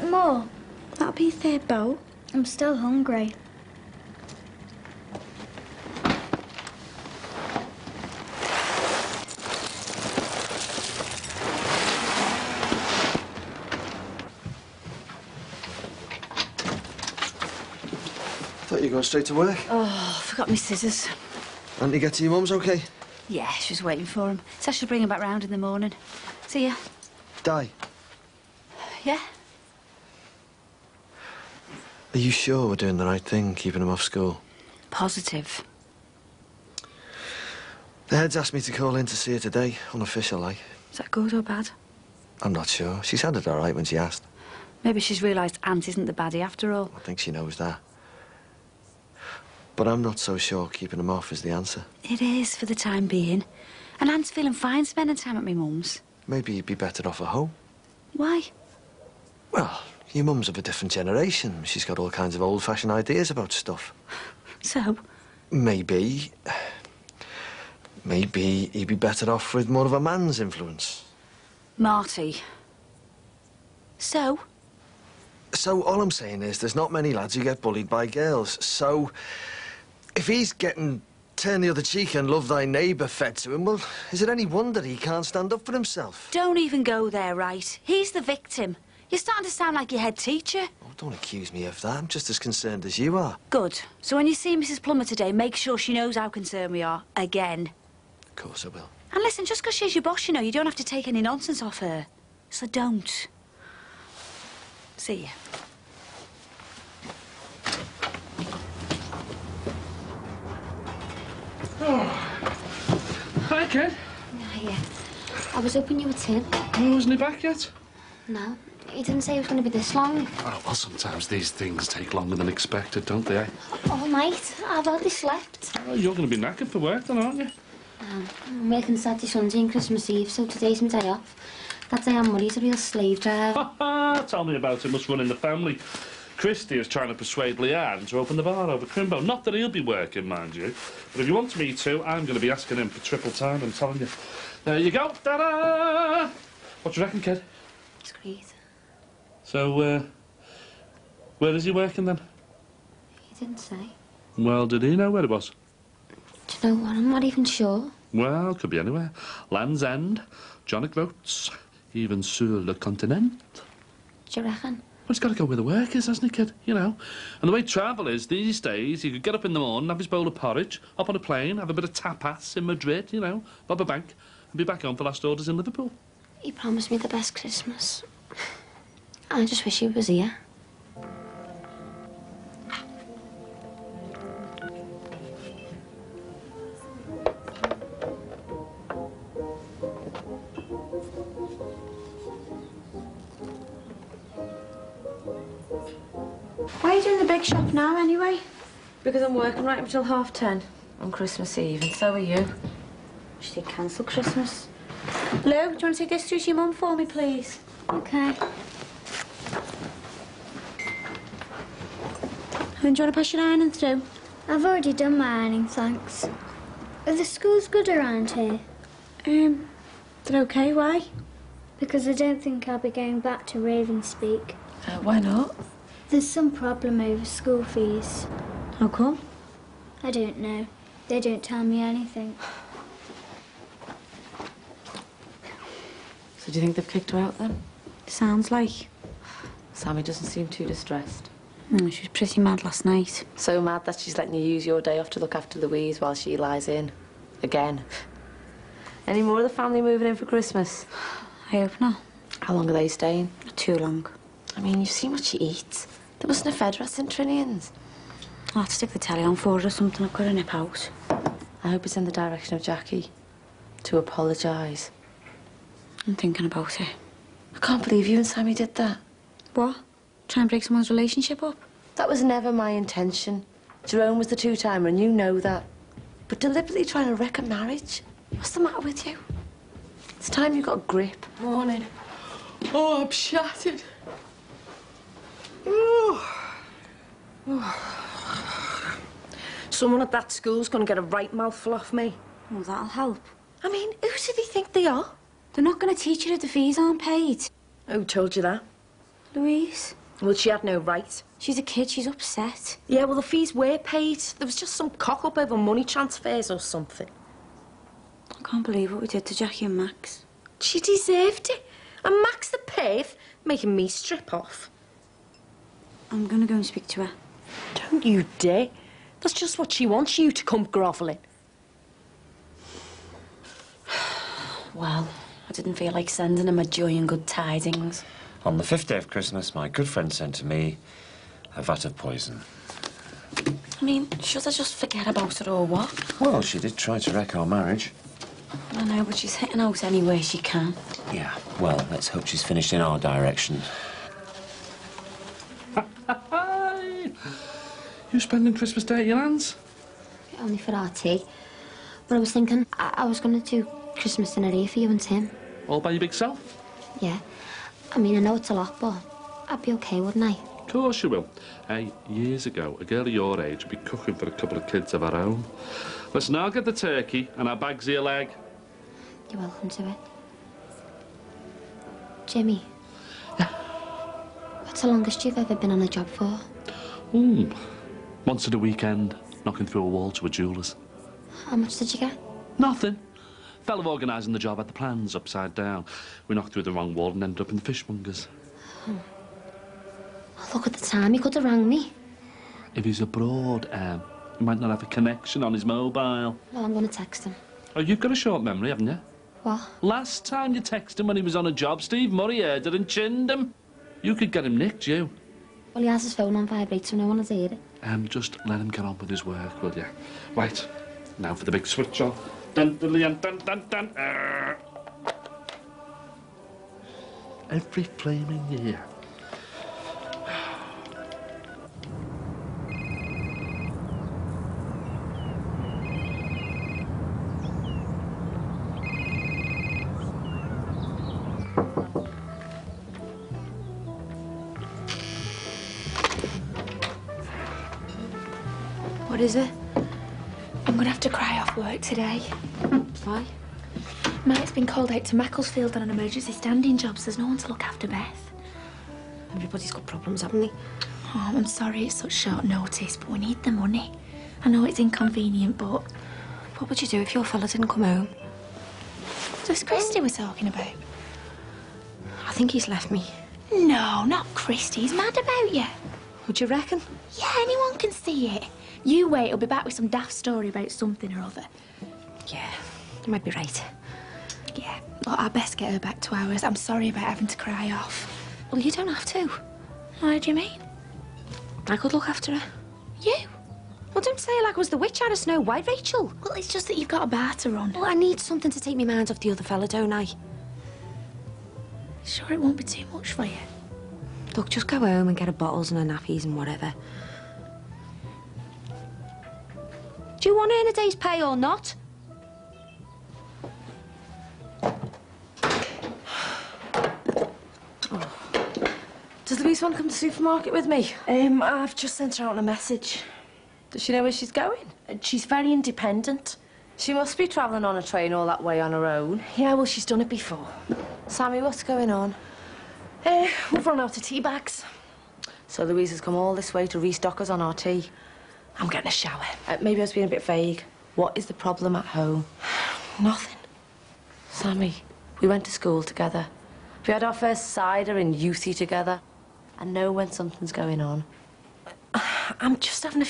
like more? That'll be a third bowl. I'm still hungry. Thought you were going straight to work. Oh, I forgot my scissors. And you get to your mum's okay? Yeah, she was waiting for him. So I should bring him back round in the morning. See ya. Di, Yeah? are you sure we're doing the right thing, keeping him off school? Positive. The head's asked me to call in to see her today, unofficial like. Is that good or bad? I'm not sure. She sounded all right when she asked. Maybe she's realised Ant isn't the baddie after all. I think she knows that. But I'm not so sure keeping him off is the answer. It is, for the time being. And Ant's feeling fine spending time at my mum's. Maybe you'd be better off at home. Why? Well, your mum's of a different generation. She's got all kinds of old-fashioned ideas about stuff. So? Maybe he'd be better off with more of a man's influence. Marty. So? So all I'm saying is there's not many lads who get bullied by girls. So if he's getting turn the other cheek and love thy neighbour fed to him, well, is it any wonder he can't stand up for himself? Don't even go there, right? He's the victim. You're starting to sound like your head teacher. Oh, don't accuse me of that. I'm just as concerned as you are. Good. So when you see Mrs. Plummer today, make sure she knows how concerned we are. Again. Of course I will. And listen, just because she's your boss, you know, you don't have to take any nonsense off her. So don't. See ya. Oh. Hi, kid. Yeah. I was hoping you would in. Oh, isn't he back yet? No. He didn't say it was going to be this long. Oh, well, sometimes these things take longer than expected, don't they, eh? All night. I've hardly slept. Oh, you're going to be knackered for work then, aren't you? I'm working Saturday, Sunday and Christmas Eve, so today's my day off. That day on Murray's a real slave drive. Ha ha! Tell me about it. Must run in the family. Christy is trying to persuade Leanne to open the bar over Crimbo. Not that he'll be working, mind you. But if he wants me to, I'm going to be asking him for triple time, I'm telling you. There you go. Ta-da! What do you reckon, kid? It's great. So, where is he working then? He didn't say. Well, did he know where it was? Do you know what? I'm not even sure. Well, could be anywhere. Land's End, John O'Groats, even sur le continent. Do you reckon? Well, he's got to go where the work is, hasn't he, kid? You know. And the way travel is these days, he could get up in the morning, have his bowl of porridge, hop on a plane, have a bit of tapas in Madrid, you know, bob a bank, and be back home for last orders in Liverpool. He promised me the best Christmas. I just wish he was here. Why are you doing the big shop now, anyway? Because I'm working right up until 10:30 on Christmas Eve, and so are you. Should they cancel Christmas? Lou, do you want to take this through to your mum for me, please? Okay. And do you want to pass your ironing through? I've already done my ironing, thanks. Are the schools good around here? They're okay, why? Because I don't think I'll be going back to Ravenspeak. Why not? There's some problem over school fees. How come? I don't know. They don't tell me anything. So do you think they've kicked her out then? Sounds like. Sammy doesn't seem too distressed. She was pretty mad last night. So mad that she's letting you use your day off to look after Louise while she lies in. Again. Any more of the family moving in for Christmas? I hope not. How long are they staying? Not too long. I mean, you've seen what she eats. There mustn't have fed her at St Trinian's. I'll have to stick the telly on for her or something. I've got to nip out. I hope it's in the direction of Jackie. To apologise. I'm thinking about it. I can't believe you and Sammy did that. What? Try and break someone's relationship up? That was never my intention. Jerome was the two-timer, and you know that. But deliberately trying to wreck a marriage? What's the matter with you? It's time you got a grip. Morning. Oh, I'm shattered. Someone at that school's going to get a right mouthful off me. Well, that'll help. I mean, who do they think they are? They're not going to teach you if the fees aren't paid. Who told you that? Louise? Well, she had no right. She's a kid, she's upset. Yeah, well, the fees were paid. There was just some cock-up over money transfers or something. I can't believe what we did to Jackie and Max. She deserved it. And Max the perv making me strip off. I'm gonna go and speak to her. Don't you dare. That's just what she wants, you to come grovelling. Well, I didn't feel like sending her my joy and good tidings. On the 5th day of Christmas, my good friend sent to me a vat of poison. I mean, should I just forget about it or what? Well, she did try to wreck our marriage. I know, but she's hitting out any way she can. Yeah, well, let's hope she's finished in our direction. Hi! You spending Christmas Day at your aunt's? Only for our tea. But I was thinking I was going to do Christmas dinner here for you and Tim. All by your big self? Yeah. I mean, I know it's a lot, but I'd be okay, wouldn't I? Of course you will. Hey, years ago, a girl of your age would be cooking for a couple of kids of her own. Listen, I'll get the turkey and our bags of your leg. You're welcome to it. Jimmy. What's the longest you've ever been on a job for? Once at a weekend, knocking through a wall to a jeweller's. How much did you get? Nothing. Fellow organising the job had the plans upside down. We knocked through the wrong wall and ended up in the fishmonger's. Oh, look at the time, he could have rang me. If he's abroad, he might not have a connection on his mobile. Well, I'm going to text him. Oh, you've got a short memory, haven't you? What? Last time you texted him when he was on a job, Steve Murray heard it and chinned him. You could get him nicked, you. Well, he has his phone on vibrate, so no one has heard it. Just let him get on with his work, will you? Right, now for the big switch on. Dun, dun, dun, dun, dun, dun. Every flaming year. What is it? I'm gonna have to cry off work today. Why? Mike's been called out to Macclesfield on an emergency standing job, so there's no one to look after Beth. Everybody's got problems, haven't they? Oh, I'm sorry it's such short notice, but we need the money. I know it's inconvenient, but What would you do if your fella didn't come home? it's Christy we're talking about. I think he's left me. No, not Christy. He's mad about you. Would you reckon? Yeah, anyone can see it. You wait, he'll be back with some daft story about something or other. Yeah, you might be right. Yeah, well, I best get her back to ours. I'm sorry about having to cry off. Well, you don't have to. What do you mean? I could look after her. You? Well, don't say it like I was the witch out of Snow White, Rachel. Well, it's just that you've got a bar to run. Well, I need something to take my mind off the other fella, don't I? Sure it won't be too much for you? Look, just go home and get her bottles and her nappies and whatever. Do you want to earn a day's pay or not? Oh. Does Louise want to come to the supermarket with me? I've just sent her out a message. Does she know where she's going? She's very independent. She must be travelling on a train all that way on her own. Yeah, well, she's done it before. Sammy, what's going on? We've run out of tea bags. So Louise has come all this way to restock us on our tea. I'm getting a shower. Maybe I was being a bit vague. What is the problem at home? Nothing. Sammy, we went to school together. We had our first cider and youthie together. I know when something's going on. I'm just having a few